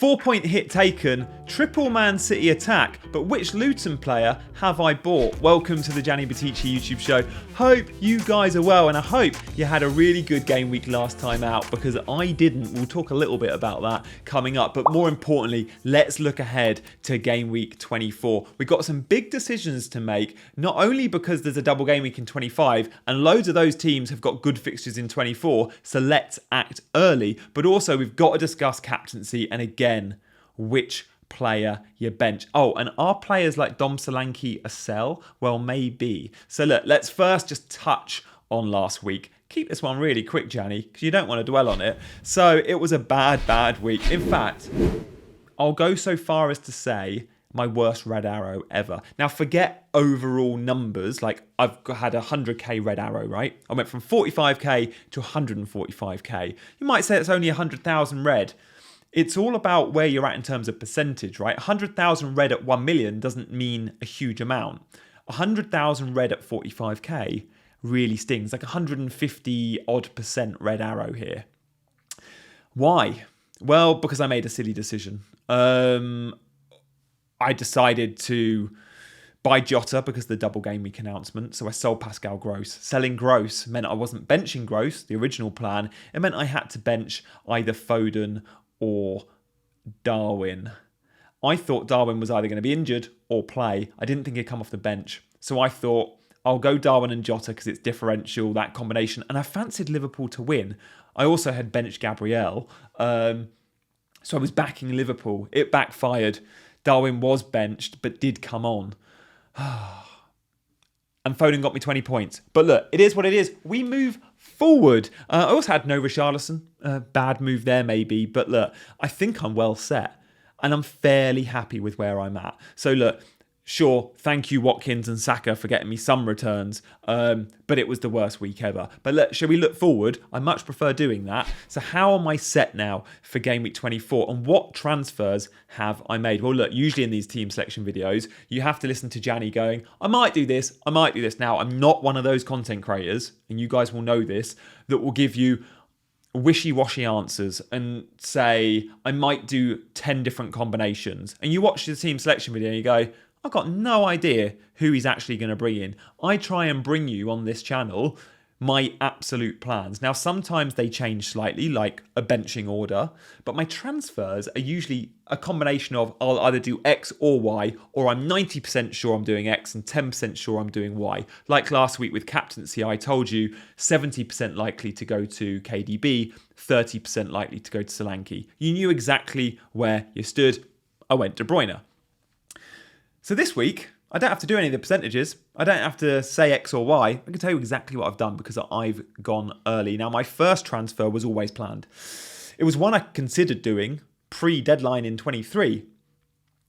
4-point hit taken, triple Man City attack, but which Luton player have I bought? Welcome to the Gianni YouTube show. Hope you guys are well, and I hope you had a really good game week last time out, because I didn't. We'll talk a little bit about that coming up, but more importantly, let's look ahead to game week 24. We've got some big decisions to make, not only because there's a double game week in 25, and loads of those teams have got good fixtures in 24, so let's act early, but also we've got to discuss captaincy, and again, which player you bench. Oh, and are players like Dom Solanke a sell? Well, maybe. So look, let's first just touch on last week. Keep this one really quick, Gianni, because you don't want to dwell on it. So it was a bad week. In fact, I'll go so far as to say my worst red arrow ever. Now, forget overall numbers. Like, I've had 100k red arrow, right? I went from 45k to 145k. You might say it's only 100,000 red. It's all about where you're at in terms of percentage, right? 100,000 red at 1 million doesn't mean a huge amount. 100,000 red at 45k really stings, like 150 odd % red arrow here. Why? Well, because I made a silly decision. I decided to buy Jota because of the double game week announcement. So I sold Pascal Gross. Selling Gross meant I wasn't benching Gross, the original plan. It meant I had to bench either Foden or Darwin. I thought Darwin was either going to be injured or play. I didn't think he'd come off the bench. So I thought, I'll go Darwin and Jota because it's differential, that combination. And I fancied Liverpool to win. I also had benched Gabriel. So I was backing Liverpool. It backfired. Darwin was benched, but did come on. And Foden got me 20 points. But look, it is what it is. We move forward. I also had no Richarlison. Bad move there maybe. But look, I think I'm well set. And I'm fairly happy with where I'm at. So look, sure, thank you Watkins and Saka for getting me some returns. But it was the worst week ever. But look, shall we look forward? I much prefer doing that. So how am I set now for game week 24? And what transfers have I made? Well, look, usually in these team selection videos, you have to listen to Gianni going, I might do this, I might do this. Now, I'm not one of those content creators, and you guys will know this, that will give you wishy-washy answers and say, I might do 10 different combinations. And you watch the team selection video and you go, I've got no idea who he's actually going to bring in. I try and bring you on this channel my absolute plans. Now, sometimes they change slightly, like a benching order, but my transfers are usually a combination of I'll either do X or Y, or I'm 90% sure I'm doing X and 10% sure I'm doing Y. Like last week with Captaincy, I told you 70% likely to go to KDB, 30% likely to go to Solanke. You knew exactly where you stood. I went De Bruyne. So this week, I don't have to do any of the percentages. I don't have to say X or Y. I can tell you exactly what I've done because I've gone early. Now, my first transfer was always planned. It was one I considered doing pre-deadline in 23,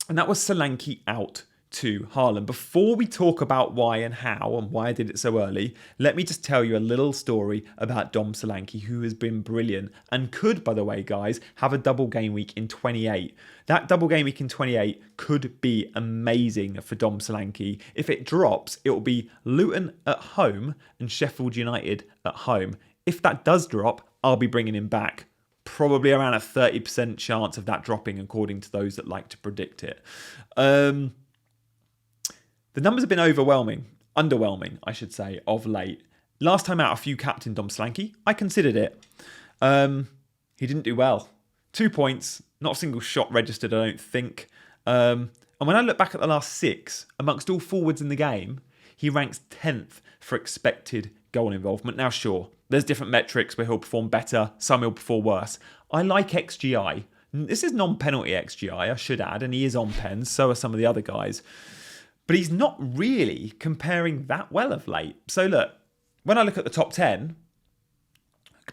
and that was Solanke out to Haaland. Before we talk about why and how and why I did it so early, let me just tell you a little story about Dom Solanke, who has been brilliant and could, by the way, guys, have a double game week in 28. That double game week in 28 could be amazing for Dom Solanke. If it drops, it will be Luton at home and Sheffield United at home. If that does drop, I'll be bringing him back. Probably around a 30% chance of that dropping, according to those that like to predict it. The numbers have been underwhelming, I should say, of late. Last time out, a few captain Dom Solanke. I considered it. He didn't do well. 2 points, not a single shot registered, I don't think. And when I look back at the last 6, amongst all forwards in the game, he ranks 10th for expected goal involvement. Now, sure, there's different metrics where he'll perform better, some he'll perform worse. I like XGI. This is non-penalty XGI, I should add, and he is on pens, so are some of the other guys. But he's not really comparing that well of late. So look, when I look at the top 10,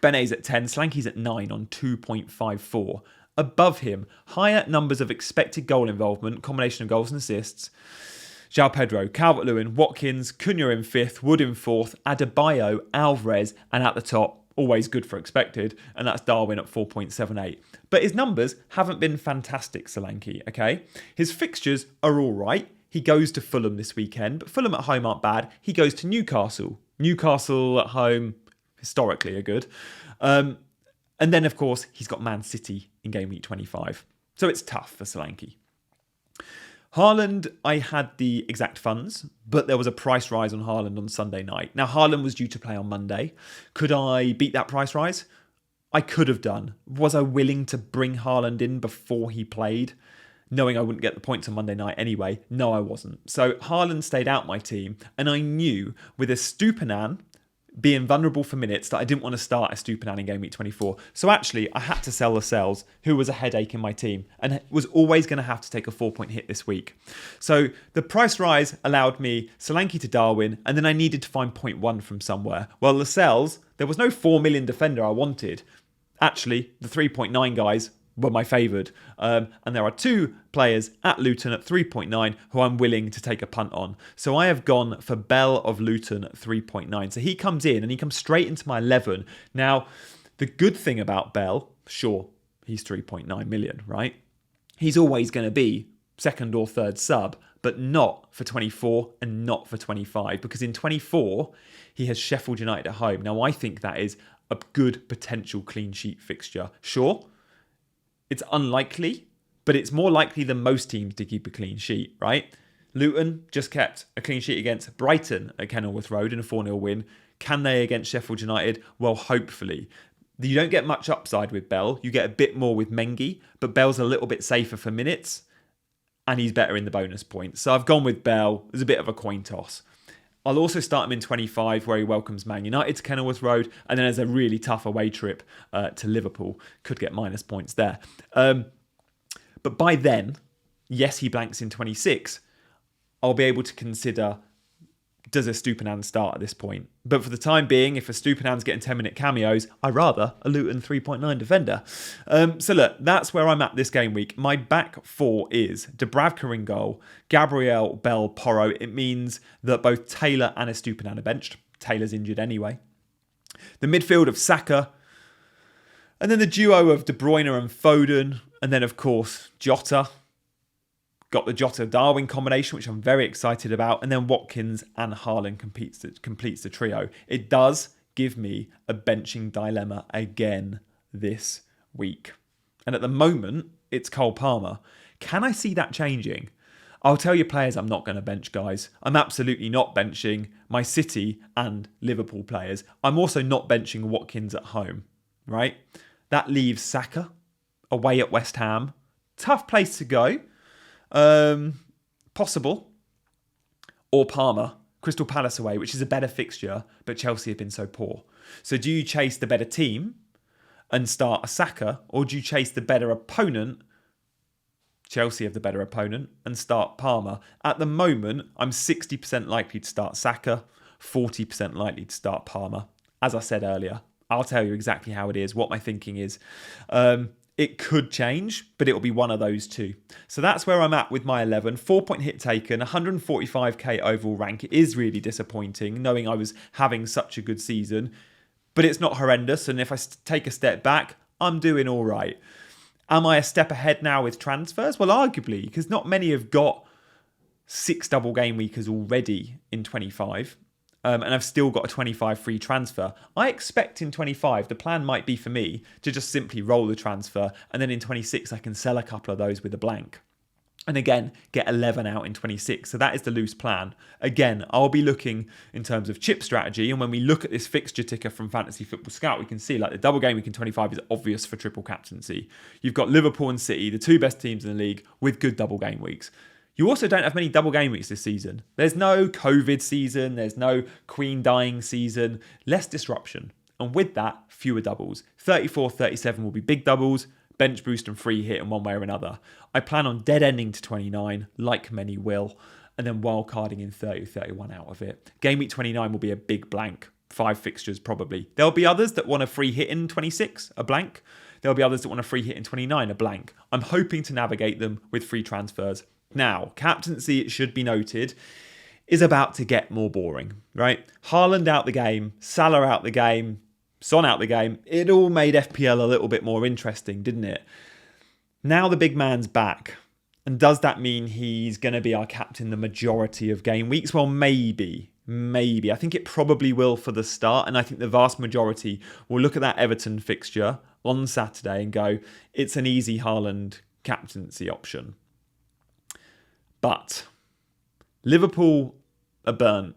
Bene's at 10, Solanke's at 9 on 2.54. Above him, higher numbers of expected goal involvement, combination of goals and assists. João Pedro, Calvert-Lewin, Watkins, Cunha in 5th, Wood in 4th, Adebayo, Alvarez, and at the top, always good for expected, and that's Darwin at 4.78. But his numbers haven't been fantastic, Solanke, okay? His fixtures are all right. He goes to Fulham this weekend, but Fulham at home aren't bad. He goes to Newcastle. Newcastle at home, historically, are good. And then, of course, he's got Man City in game week 25. So it's tough for Solanke. Haaland, I had the exact funds, but there was a price rise on Haaland on Sunday night. Now, Haaland was due to play on Monday. Could I beat that price rise? I could have done. Was I willing to bring Haaland in before he played, knowing I wouldn't get the points on Monday night anyway? No, I wasn't. So Haaland stayed out my team, and I knew with a Stupinan being vulnerable for minutes that I didn't want to start a Stupinan in game week 24. So actually, I had to sell Lascelles, who was a headache in my team and was always going to have to take a 4-point hit this week. So the price rise allowed me Solanke to Darwin, and then I needed to find 0.1 from somewhere. Well, Lascelles, there was no 4 million defender I wanted. Actually, the 3.9 guys were my favoured. And there are 2 players at Luton at 3.9 who I'm willing to take a punt on. So I have gone for Bell of Luton at 3.9. So he comes in and he comes straight into my 11. Now, the good thing about Bell, sure, he's 3.9 million, right? He's always going to be second or third sub, but not for 24 and not for 25. Because in 24, he has Sheffield United at home. Now, I think that is a good potential clean sheet fixture. Sure, it's unlikely, but it's more likely than most teams to keep a clean sheet, right? Luton just kept a clean sheet against Brighton at Kenilworth Road in a 4-0 win. Can they against Sheffield United? Well, hopefully. You don't get much upside with Bell. You get a bit more with Mengi, but Bell's a little bit safer for minutes, and he's better in the bonus points. So I've gone with Bell. There's a bit of a coin toss. I'll also start him in 25, where he welcomes Man United to Kenilworth Road, and then there's a really tough away trip to Liverpool. Could get minus points there. But by then, yes, he blanks in 26. I'll be able to consider, does a Stupinan start at this point? But for the time being, if a Stupinan's getting 10-minute cameos, I'd rather a Luton 3.9 defender. So look, that's where I'm at this game week. My back 4 is Dubravka in goal, Gabriel, Bell, Porro. It means that both Taylor and a Stupinan are benched. Taylor's injured anyway. The midfield of Saka, and then the duo of De Bruyne and Foden, and then of course Jota. Got the Jota-Darwin combination, which I'm very excited about. And then Watkins and Haaland completes the trio. It does give me a benching dilemma again this week. And at the moment, it's Cole Palmer. Can I see that changing? I'll tell you players I'm not going to bench, guys. I'm absolutely not benching my City and Liverpool players. I'm also not benching Watkins at home, right? That leaves Saka away at West Ham. Tough place to go. Possible, or Palmer, Crystal Palace away, which is a better fixture, but Chelsea have been so poor. So do you chase the better team and start a Saka, or do you chase the better opponent, Chelsea have the better opponent, and start Palmer? At the moment, I'm 60% likely to start Saka, 40% likely to start Palmer. As I said earlier, I'll tell you exactly how it is, what my thinking is. It could change, but it'll be one of those two. So that's where I'm at with my 11. 4-point hit taken, 145k overall rank. It is really disappointing, knowing I was having such a good season. But it's not horrendous, and if I take a step back, I'm doing all right. Am I a step ahead now with transfers? Well, arguably, because not many have got 6 double game weekers already in 25. And I've still got a 25 free transfer. I expect in 25, the plan might be for me to just simply roll the transfer. And then in 26, I can sell a couple of those with a blank. And again, get 11 out in 26. So that is the loose plan. Again, I'll be looking in terms of chip strategy. And when we look at this fixture ticker from Fantasy Football Scout, we can see like the double game week in 25 is obvious for triple captaincy. You've got Liverpool and City, the 2 best teams in the league, with good double game weeks. You also don't have many double game weeks this season. There's no COVID season. There's no Queen dying season. Less disruption. And with that, fewer doubles. 34, 37 will be big doubles, bench boost and free hit in one way or another. I plan on dead ending to 29, like many will, and then wildcarding in 30, 31 out of it. Game week 29 will be a big blank. 5 fixtures probably. There'll be others that want a free hit in 26, a blank. There'll be others that want a free hit in 29, a blank. I'm hoping to navigate them with free transfers. Now, captaincy, it should be noted, is about to get more boring, right? Haaland out the game, Salah out the game, Son out the game. It all made FPL a little bit more interesting, didn't it? Now the big man's back. And does that mean he's going to be our captain the majority of game weeks? Well, maybe. I think it probably will for the start. And I think the vast majority will look at that Everton fixture on Saturday and go, it's an easy Haaland captaincy option. But Liverpool are burnt.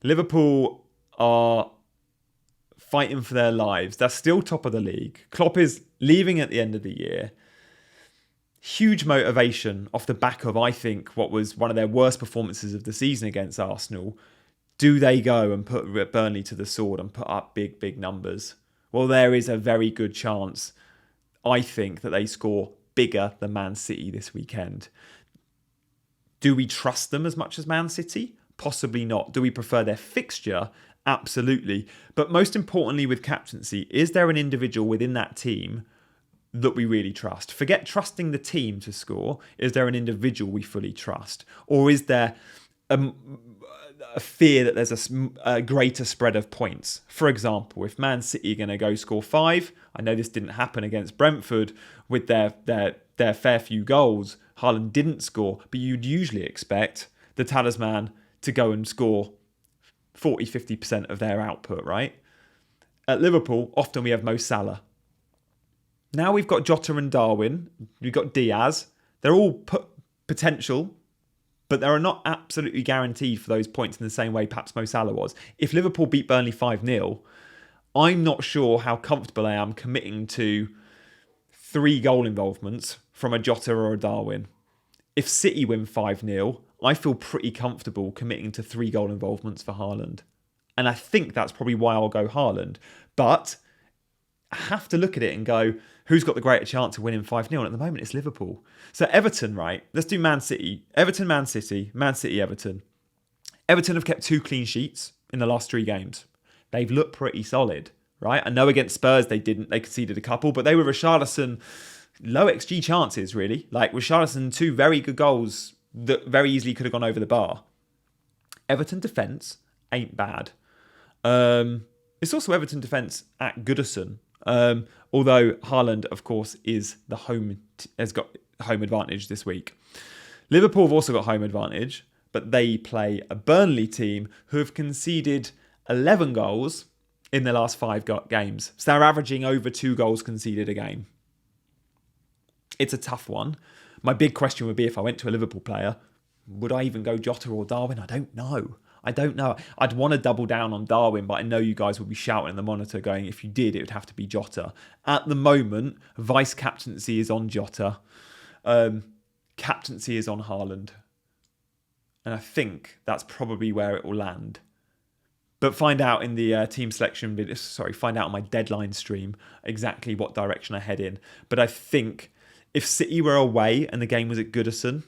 Liverpool are fighting for their lives. They're still top of the league. Klopp is leaving at the end of the year. Huge motivation off the back of, I think, what was one of their worst performances of the season against Arsenal. Do they go and put Burnley to the sword and put up big, big numbers? Well, there is a very good chance, I think, that they score bigger than Man City this weekend. Do we trust them as much as Man City? Possibly not. Do we prefer their fixture? Absolutely. But most importantly with captaincy, is there an individual within that team that we really trust? Forget trusting the team to score. Is there an individual we fully trust? Or is there a fear that there's a greater spread of points? For example, if Man City are going to go score 5, I know this didn't happen against Brentford with their fair few goals. Haaland didn't score, but you'd usually expect the talisman to go and score 40-50% of their output, right? At Liverpool, often we have Mo Salah. Now we've got Jota and Darwin. We've got Diaz. They're all potential, but they are not absolutely guaranteed for those points in the same way perhaps Mo Salah was. If Liverpool beat Burnley 5-0, I'm not sure how comfortable I am committing to 3 goal involvements from a Jota or a Darwin. If City win 5-0, I feel pretty comfortable committing to 3 goal involvements for Haaland. And I think that's probably why I'll go Haaland. But I have to look at it and go, who's got the greater chance of winning 5-0? And at the moment, it's Liverpool. So Everton, right? Let's do Man City. Everton, Man City. Man City, Everton. Everton have kept 2 clean sheets in the last 3 games. They've looked pretty solid, right? I know against Spurs they didn't. They conceded a couple, but they were Richarlison, low XG chances, really. Like Richarlison, 2 very good goals that very easily could have gone over the bar. Everton defence ain't bad. It's also Everton defence at Goodison. Although Haaland, of course, has got home advantage this week. Liverpool have also got home advantage, but they play a Burnley team who have conceded 11 goals in their last 5 games. So they're averaging over 2 goals conceded a game. It's a tough one. My big question would be, if I went to a Liverpool player, would I even go Jota or Darwin? I don't know. I'd want to double down on Darwin, but I know you guys will be shouting in the monitor going, if you did, it would have to be Jota. At the moment, vice-captaincy is on Jota. Captaincy is on Haaland. And I think that's probably where it will land. But find out in the team selection video, find out on my deadline stream exactly what direction I head in. But I think if City were away and the game was at Goodison,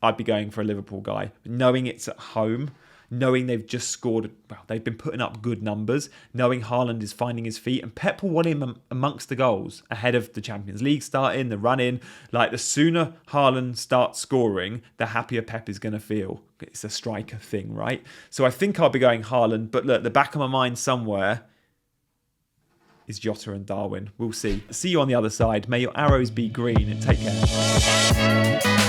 I'd be going for a Liverpool guy. Knowing it's at home, knowing they've just scored, they've been putting up good numbers, knowing Haaland is finding his feet, and Pep will want him amongst the goals ahead of the Champions League starting, the run-in. Like, the sooner Haaland starts scoring, the happier Pep is going to feel. It's a striker thing, right? So I think I'll be going Haaland, but look, the back of my mind somewhere is Jota and Darwin. We'll see. See you on the other side. May your arrows be green, and take care.